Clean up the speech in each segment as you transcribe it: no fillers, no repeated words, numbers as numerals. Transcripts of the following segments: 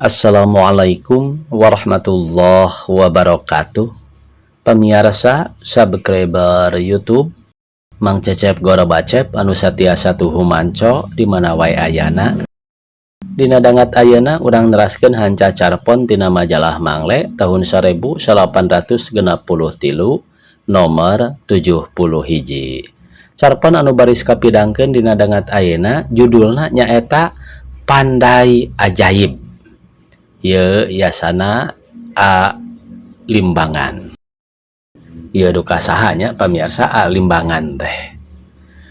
Assalamualaikum warahmatullahi wabarakatuh. Pemirsa subscriber YouTube Mang Cecep Goro Bacep anu satiasa tuhu manco di mana wae ayana. Dina dangat ayeuna urang neraskeun hanca carpon tina majalah Mangle tahun 1863 nomor 70 hiji. Carpon anu baris kapidangkeun dina dangat ayeuna judulna nyaeta Pandai Ajaib. Ye yasana A Limbangan. Ye duka sahanya pamirsa A Limbangan teh.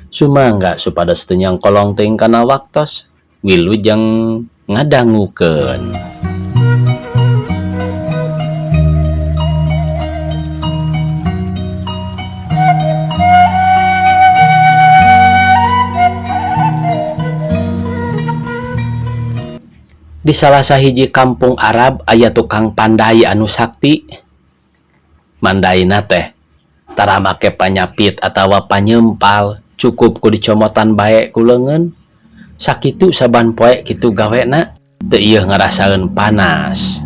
Sumangga supados teu nyang kolong teuing kana waktos wilujeng ngadangukeun. Di salah sahiji kampung Arab aya tukang pandai anu sakti. Mandaina teh tara make panyapit atawa panyempal, cukup ku dicomotan bae ku leungeun. Sakitu saban poe kitu gawena teu ieu ngarasaeun panas.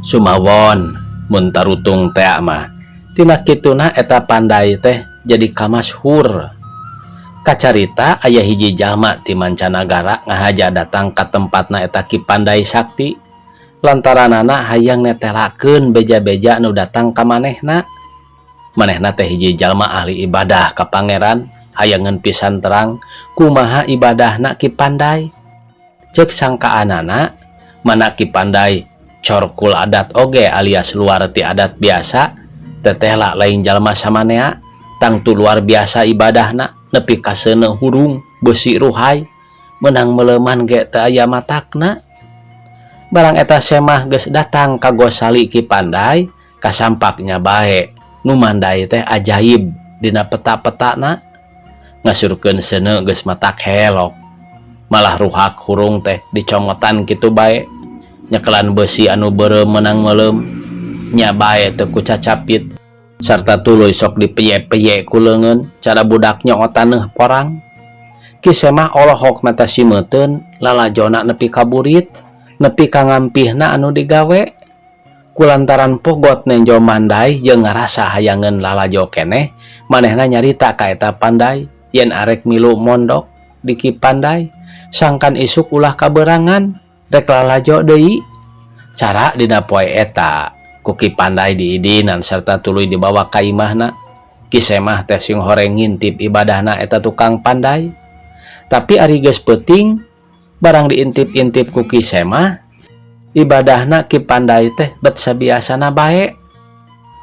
Sumawon mun tarutung teh mah tina kituna eta pandai teh jadi kamasyhur. Kacarita aya hiji jalma ti mancanagara ngahaja datang ka tempatna eta Ki Pandai Sakti lantaranana hayang netelakeun beja-beja anu datang ka manehna. Manehna teh hiji jalma ahli ibadah ka pangeran, hayangeun pisan terang kumaha ibadahna Ki Pandai. Ceuk sangkaanana mana Ki Pandai corkul adat oge alias luar ti adat biasa, tetehla lain jalma samanea tangtu luar biasa ibadahna. Nepi ka seuneu hurung besi ruhai menang meleman ge teu aya matakna. Barang eta semah geus datang ka gosali Ki Pandai kasampaknya bae nu mandai teh ajaib dina peta-petana. Ngasurkeun seuneu geus matak helok, malah ruhak hurung teh dicomotan kitu bae, nyekelan besi anu beureum menang meleum nya bae teu kucacapit sarta tuluy sok dipeye-peye ku leungeun cara budak nyogotan porang. Ki semah olohok mata simeuteun lalajona nepi ka burit, nepi ka ngampihna anu digawe. Kulantaran pogot nenjo mandai jeung ngarasa hayangeun lalajo keneh, manehna nyarita ka eta Pandai yen arek milu mondok di Ki Pandai. Sangkan isuk ulah kaberangan rek lalajo deui. Cara dina poe eta ku Ki Pandai diidinan sarta tuluy dibawa ka imahna. Ki semah teh sing horeng ngintip ibadahna eta tukang pandai. Tapi ari geus peuting barang diintip-intip ku Ki semah, ibadahna Ki Pandai teh bet sabiasana bae.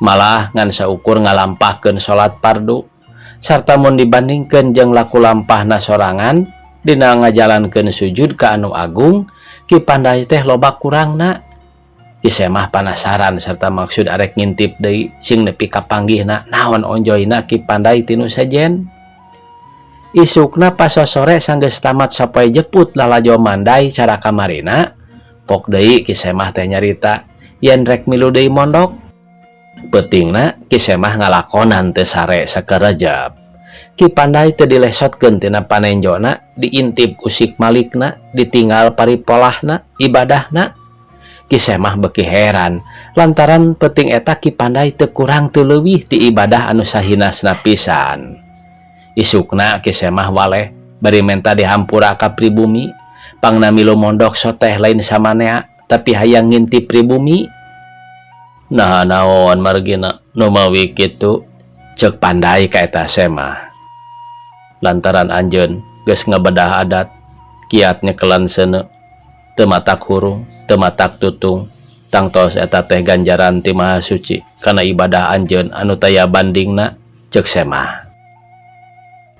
Malah ngan saukur ngalampahkeun salat fardu sarta mun dibandingkeun jeung laku lampahna sorangan dina ngajalankeun sujud ka anu agung, Ki Pandai teh loba kurangna. Ki semah panasaran sarta maksud arek ngintip deui sing nepi ka panggihna naon onjoyna Ki Pandai tinu sejen. Isukna pas sore sanggeus tamat sapoe jeput lalajo mandai cara kamarina, pok deui Ki semah teh nyarita yen rek milu deui mondok. Peutingna Ki semah ngalakonan teu sare sakarejep. Ki Pandai teu dilesotkeun tina panenjona, diintip usik malikna, ditinggal paripolahna ibadahna. Ki semah beki heran lantaran peuting eta Ki Pandai teu kurang teu leuwih ti ibadah anu sahinasna pisan. Isukna Ki semah waleh bari menta dihampura ka pribumi, pangna milu mondok soteh lain samanea tapi hayang ngintip pribumi. Nah naon margina nu mawi kitu, ceuk Pandai ka eta semah. Lantaran anjeun geus ngabedah adat kiat nyekelan seuneu teu matak hurung, teu matak tutung, tangtos eta teh ganjaran ti Maha Suci kana ibadah anjeun anu taya bandingna, ceuk semah.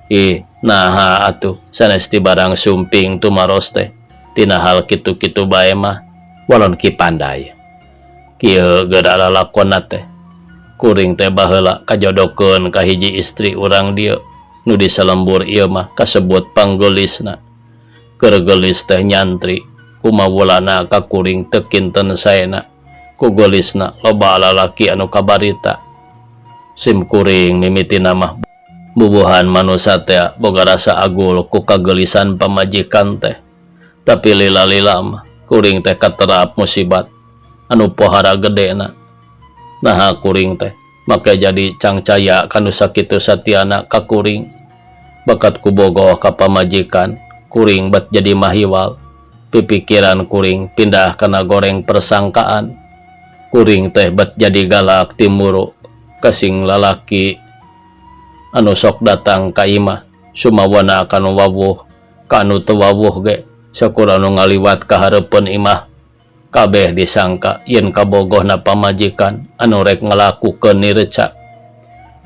Ih, naha atuh sanes ti barang sumping tumaros teh tina hal kitu-kitu bae mah walon Ki Pandai. Kieu geura lalakonna teh kuring teh baheula kajodokeun ka hiji istri urang dieu nu disalembur ieu mah kasebut panggelisna. Keur gelis teh nyantri kumawulana ka kuring teu kinten saena, ku gelisna loba lalaki anu kabarita. Sim kuring mimitina mah bubuhan manusia teh boga rasa agul ku kagelisan pamajikan teh, tapi lila-lila mah kuring teh katerap musibat anu pohara gedena. Nah kuring teh make jadi cangcaya kanu sakitu satiana ka kuring. Bakat kubogoh ka pamajikan, kuring bat jadi mahiwal. Pipikiran kuring pindah kana goreng persangkaan. Kuring teh bat jadi galak timuru kasing lalaki anu sok datang ka imah sumawana kanu wawuh kanu teu wawuh ge sakurang nu ngaliwat ka hareupeun imah kabeh disangka yen kabogohna pamajikan anu rek ngalakukeun nireca.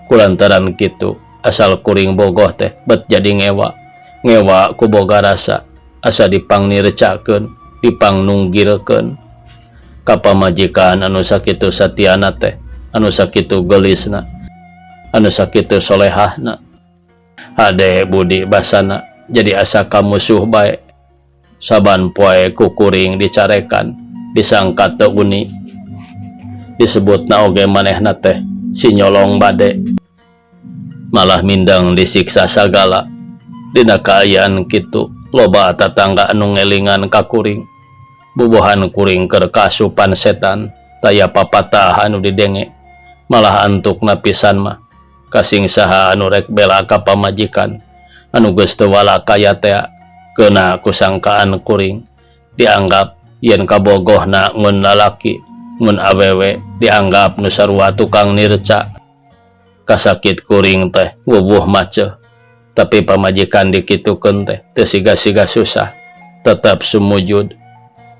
Kulantaran kitu asal kuring bogoh teh bet jadi ngewa ku boga rasa asa dipang nirecakeun dipang nunggilkeun ka pamajikan anu sakitu satiana teh anu sakitu gelisna anu sakitu solehahna. Hade budi basana jadi asa kamusuh bae. Saban poe ku kuring dicarekan disangka teu uni disebutna oge manehna teh si nyolong bade. Malah mindeng disiksa sagala. Dina kaayaan kitu loba tatangga anu ngelingan ka kuring. Bubuhan kuring keur kasupan setan taya papatah anu didenge. Malah antukna pisan mah kasing saha anu rek bela ka pamajikan anu geus teu wala kaya teh keuna kusangkaan kuring. Dianggap yen kabogohna ngun lalaki ngun awewe dianggap nu sarua tukang nirca. Kasakit kuring teh wubuh maceh, tapi pamajikan dikitukeun teh teu siga-siga susah tetep sumujud.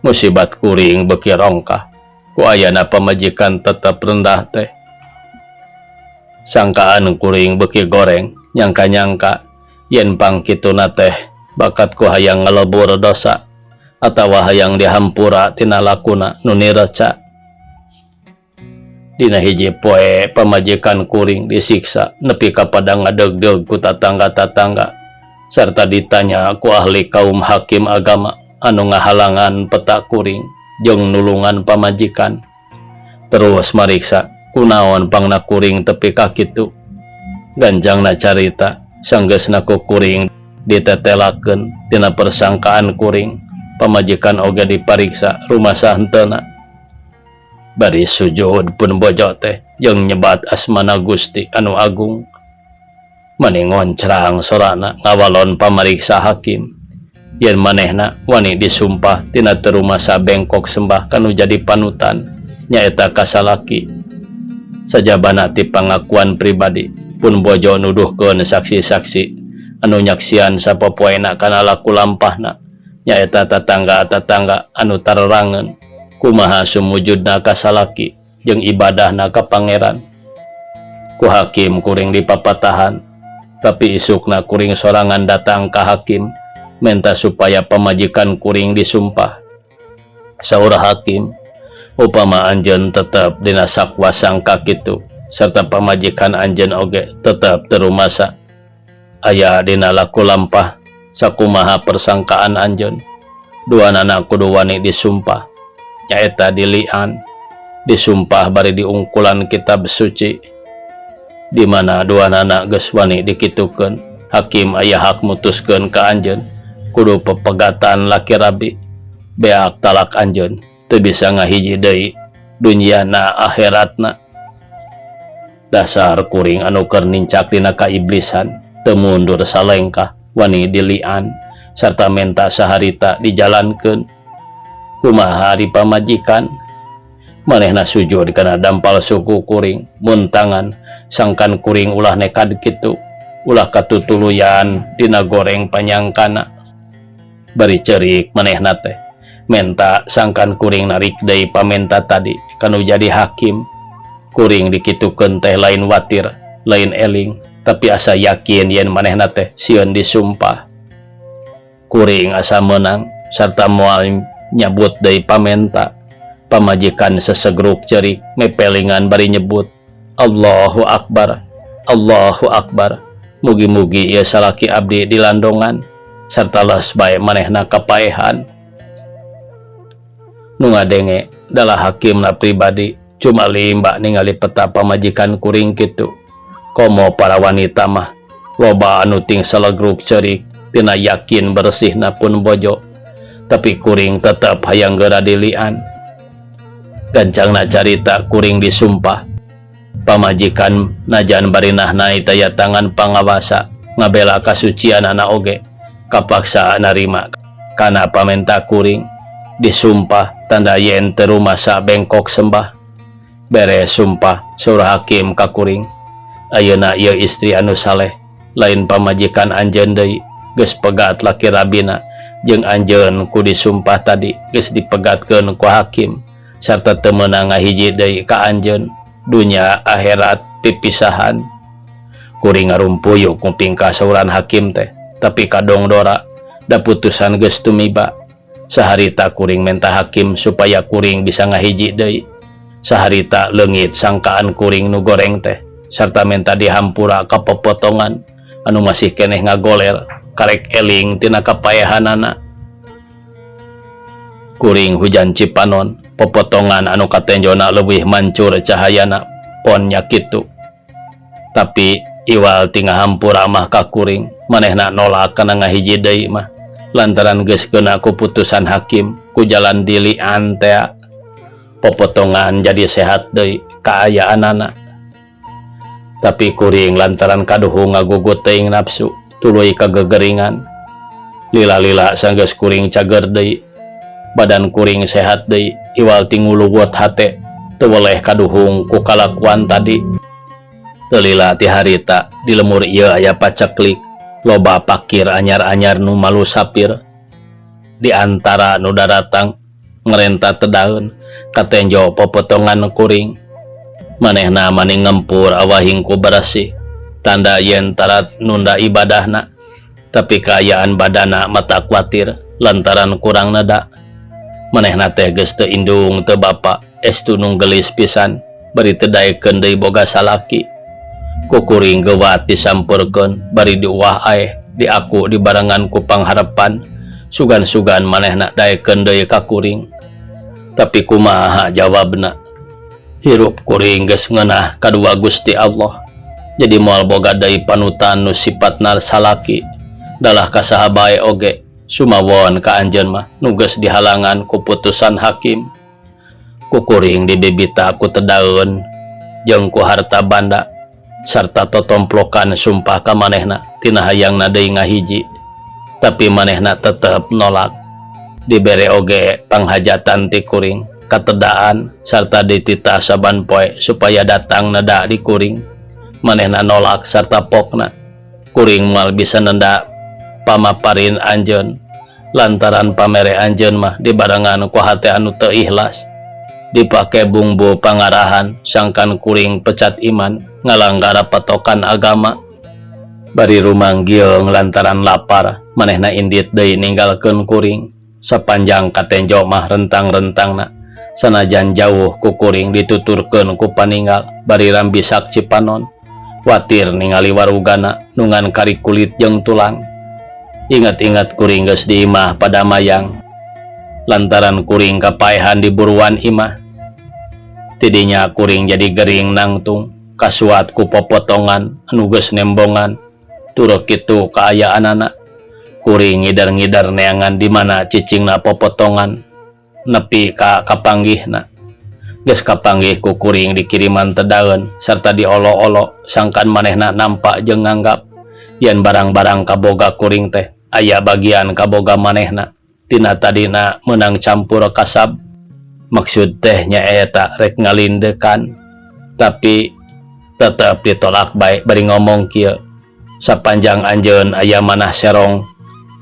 Musibat kuring beuki rongkah ku ayana pamajikan tetep rendah teh. Sangkaan kuring beuki goreng nyangka-nyangka yen pang kituna teh bakat ku hayang ngalebur dosa atawa hayang dihampura tina lakuna nu nireca. Dina hiji poe pamajikan kuring disiksa nepi ka pada ngadeg-deg ku tatangga-tatangga sarta ditanya ku ahli kaum hakim agama anu ngahalangan peta kuring jeung nulungan pamajikan. Terus mariksa kunaon pangna kuring tepi ka kitu. Ganjangna carita sanggeusna ku kuring ditetelakeun tina persangkaan kuring, pamajikan oge dipariksa rumasa henteu. Bari sujud pun bojo teh jeung nyebat asmana Gusti anu agung. Maningon cerang sorana ngawalon pamariksa hakim yen manehna wani disumpah tina teu rumasa bengkok sembah kanu jadi panutan nyaeta kasalaki. Sajabana ti pangakuan pribadi pun bojo nuduhkeun saksi-saksi anu nyaksian sapopoena kana laku lampahna nyaeta tatangga-tatangga anu tarerangeun kumaha sumujudna ka salaki jeung ibadahna ka pangeran. Ku hakim kuring dipapatahan, tapi isukna kuring sorangan datang ka hakim menta supaya pamajikan kuring disumpah. Saur hakim, upama anjeun tetep dina sakwa sangka kitu sarta pamajikan anjeun oge tetep teu rumasa aya dina laku lampah sakumaha persangkaan anjeun, duanana kudu wani disumpah nyaeta dilian, disumpah bari diungkulan kitab suci di mana duanana geus wani dikitukeun. Hakim aya hak mutuskeun ka anjeun kudu pepegatan laki rabi beak talak anjeun teu bisa ngahiji deui dunyana akhiratna. Dasar kuring anu keur nincak dina kaiblisan teu mundur salengkah wani dilian sarta menta saharita dijalankeun. Kumaha di pamajikan manehna sujud kana dampal suku kuring mun tangan sangkan kuring ulah nekad kitu ulah katutuluyan dina goreng panyangkana. Bari ceurik manehna teh menta sangkan kuring narik deui pamenta tadi kanu jadi hakim. Kuring dikitukeun teh lain watir lain eling tapi asa yakin yen manehna teh sieun disumpah. Kuring asa menang sarta moal nyabut deui pamenta. Pamajikan sesegruk cerik mepelingan bari nyebut Allahu Akbar, Allahu Akbar. Mugi-mugi ieu salaki abdi dilandongan sarta leus bae manehna kapaehan. Nu ngadenge dalah hakimna pribadi cuma limba ningali peta pamajikan kuring kitu. Komo para wanita mah loba anu ting salegruk cerik tina yakin bersihna pun bojo tapi kuring tetap hayang geradilian. Gancangna carita kuring disumpah pamajikan najan barinah naik daya tangan pangawasa ngabela kasucian anak oge kapaksa narima kana pamenta kuring disumpah tanda yen terumasa bengkok sembah beres sumpah surah hakim ka kuring ayeuna ieu istri anu saleh lain pamajikan anjeun deui geus pegat laki rabina jeung anjeun ku disumpah tadi geus dipegatkeun ku hakim sarta teu meunang ngahiji deui ka anjeun dunya akhirat pipisahan. Kuring ngarumpuyuk kuping kasauran hakim teh tapi kadong dora da putusan geus tumiba. Saharita kuring menta hakim supaya kuring bisa ngahiji deui. Saharita leungit sangkaan kuring nu goreng teh sarta menta dihampura ka popotongan anu masih keneh ngagoler karek eling tina kapayahanana. Kuring hujan cipanon popotongan anu katenjona leuwih mancur cahayana pon nya kitu. Tapi iwal tingah hampura mah ka kuring manehna nolak kana ngahiji deui mah lantaran geus keuna keputusan hakim ku jalan dilian teh. Popotongan jadi sehat deui kaayaanana. Tapi kuring lantaran kaduhu ngagugut teuing nafsu tuluy kagegeringan. Lila-lila sanggeus kuring cager deui badan kuring sehat deui iwal tinguluwot hate teu weleh kaduhung ku kalakuan tadi. Teu lila ti harita di lemur ieu aya paceklik loba pakir anyar-anyar nu malu sapir di antara nu daratang ngerenta tedaeun katenjo popotongan kuring manehna maning ngempur awahing ku bersih tanda yen tarat nunda ibadahna tapi kaayaan badana mata kuatir lantaran kurang nada. Manehna teh geus teu indung teu bapa estu nu gelis pisan bari teu daekeun deui boga salaki. Ku kuring geuwat disampurkeun bari diuwah aeh diaku dibarengan ku pangharapan sugan-sugan manehna daekeun deui ka kuring. Tapi kumaha jawabna? Hirup kuring geus ngeunah kadua Gusti Allah. Jadi moal boga deui panutan nu sifatna salaki dalah kasaha bae oge. Sumawon ka anjeun mah nu geus dihalangan ku putusan hakim. Ku kuring dibibita ku tedaeun jeung ku harta banda sarta totomplokan sumpah ka manehna tina hayangna deui ngahiji. Tapi manehna tetep nolak. Dibere oge panghajatan ti kuring katedaan sarta dititah saban poe supaya datang neda di kuring. Manehna nolak sarta pokna kuring moal bisa nenda pamaparin anjeun lantaran pamere anjeun mah dibarengan ku hate anu teu ikhlas dipake bumbu pangarahan sangkan kuring pecat iman ngalanggara patokan agama. Bari rumanggieung lantaran lapar manehna indit deui ninggalkeun kuring sapanjang katenjo mah rentang-rentangna sanajan jauh ku kuring dituturkeun ku paninggal bari rambisak cipanon watir ningali warugana nungan kari kulit jeung tulang. Ingat-ingat kuring geus diimah pada mayang lantaran kuring kapaehan di buruan imah. Tidinya kuring jadi gering nangtung kasuat ku popotongan anu geus nembongan turuk kitu kaayaanana. Kuring ngidar-ngidar neangan di mana cicingna popotongan nepi ka kapanggihna. Geus kapanggih ku kuring dikiriman tedaeun sarta diolo-olo sangkan manehna nampak jeung nganggap yen barang-barang kaboga kuring teh aya bagian kaboga manehna tina tadina menang campur kasab. Maksud teh nyaeta rek ngalindekan tapi tetep ditolak bae bari ngomong kieu sapanjang anjeun aya manah serong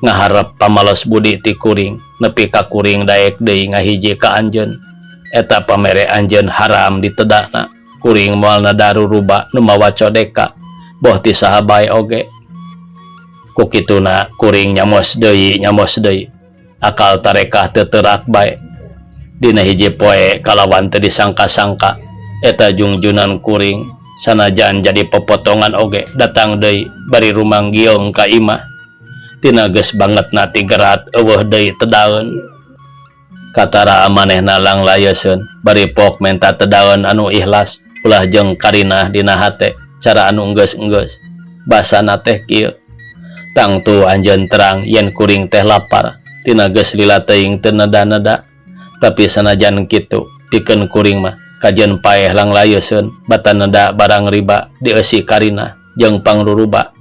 ngaharep pamalos budi ti kuring nepi ka kuring daek deui ngahiji ka anjeun eta pamere anjeun haram ditedana. Kuring moal nadaru ruba nu mawa codeka boh ti saha bae oge. Ku kituna kuring nyamos deui akal tarekah teu teurak bae. Dina hiji poe kalawan teu disangka-sangka eta jungjunan kuring sanajan jadi popotongan oge datang deui bari rumanggiung ka imah tina geus bangetna ti gerat eueuh deui tedaeun. Katara manehna langlayeseun bari pok menta tedaeun anu ikhlas ulah jeung karinah dina hate cara anu enggeus-enggeus. Basana teh kieu tangtu anjeun terang yen kuring teh lapar tina geus lila teuing teu nada-nada. Tapi sanajan kitu pikeun kuring mah kajen paeh lang layeuskeun batan nada barang riba dieusi karina jeung pangruruba.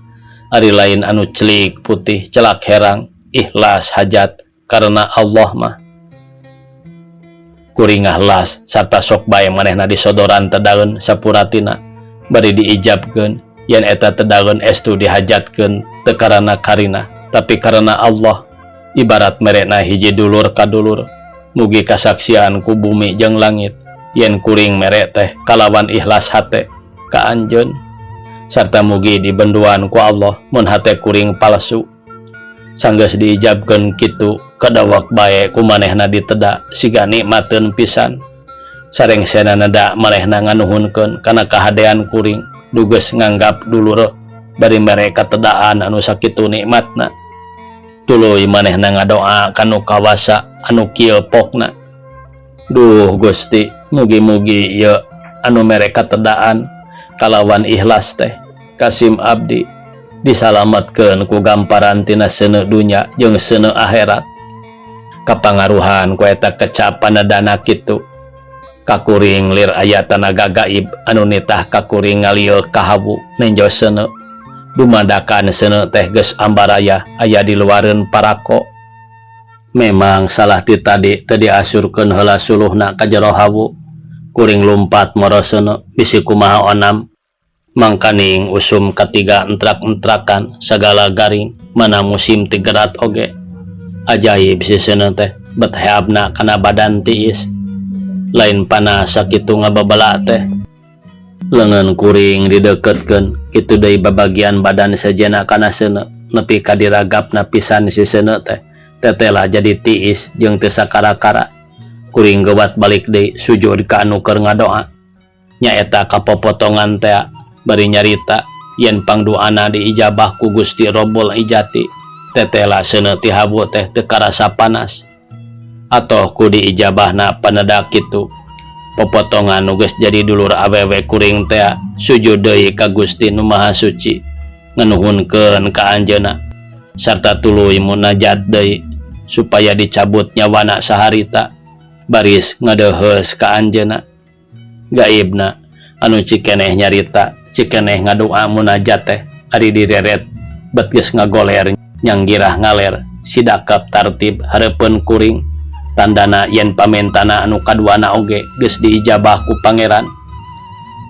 Ari lain anu celik putih celak herang ikhlas hajat karena Allah mah kuring ikhlas sarta sok bae manehna disodoran tedaeun sapuratina bari diijabkeun yen eta tedaeun estu dihajatkeun teu karana karina tapi karena Allah. Ibarat merekna hiji dulur ka dulur mugi kasaksian ku bumi jeung langit yen kuring mere teh kalawan ikhlas hate ka anjeun sarta mugi dibenduan ku Allah mun hate kuring palsu. Sanggeus diijabkeun kitu kadawak bae ku manehna diteda siga nikmateun pisan. Sareng senanada manehna nganuhunkeun kana kahadean kuring duges nganggap dulur bari mere katedaan anu sakitu nikmatna. Tuluy manehna ngadoa kanu kawasa anu kieu pokna. Duh Gusti, mugi-mugi ieu anu mere katedaan kalawan ikhlas teh kasim abdi disalametkeun ku gamparan tina seuneu dunya jeung seuneu akhirat. Kapangaruhan ku eta kecap panadana kitu ka kuring lir aya tanaga gaib anu nitah ka kuring ngalieu ka hawu nenjo seuneu. Dumadakan seuneu teh geus ambaraya aya di luareun parako. Memang salah ti tadi teu diasurkeun heula suluhna ka jero hawu. Kuring lumpat moro seuneu bisi kumaha onam. Mangkaning usum katiga entrak-entrakan sagala garing mana musim tigerat oge. Ajaib si seuneu teh bet heabna kana badan tiis. Lain panas sakitu ngababala teh. Lengan kuring dideketkeun kitu deui babagian badan sajena kana seuneu nepi ka diragapna pisan si seuneu teh tetela jadi tiis jeung teu sakara-kara. Kuring geuwat balik deui sujud ka anu keur ngadoa nyaeta kapopotongan teh bari nyarita yen pangdoana diijabah ku Gusti Rabbul Ijati tetela seuneu ti hawu teh teu karasa panas atoh ku diijabahna paneda kitu. Popotongan nu geus jadi dulur awewe kuring teh sujud deui ka Gusti Nu Maha Suci nganuhunkeun ka anjeunna sarta tuluy munajat deui supaya dicabut nyawana saharita baris ngadeuheus ka anjeunna. Gaibna anu cikeneh nyarita cikeneh ngadoa munajat teh ari direret bet geus ngagoler nyanggirah ngaler sidakap tartib hareupeun kuring. Tandana yen pamentana anu kaduana oge geus diijabah ku pangeran.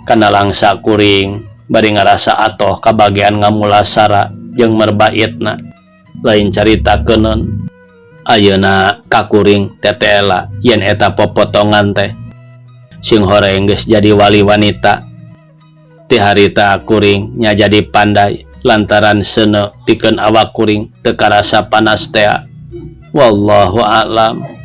Kana langsa kuring bari ngarasa atoh ka bagean ngamulasara jeung merbaitna. Lain caritakeun ayeuna ka kuring tetela yen eta popotongan teh sing horeng geus jadi wali wanita. Ti harita kuring nya jadi pandai lantaran seuneu pikeun awak kuring teu karasa panas teh. Wallahu a'lam.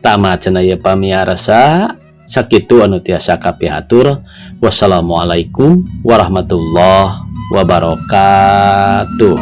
Tamat cenah ieu pamiarsa sakitu anu tiasa kapihatur. Wassalamualaikum warahmatullahi wabarakatuh.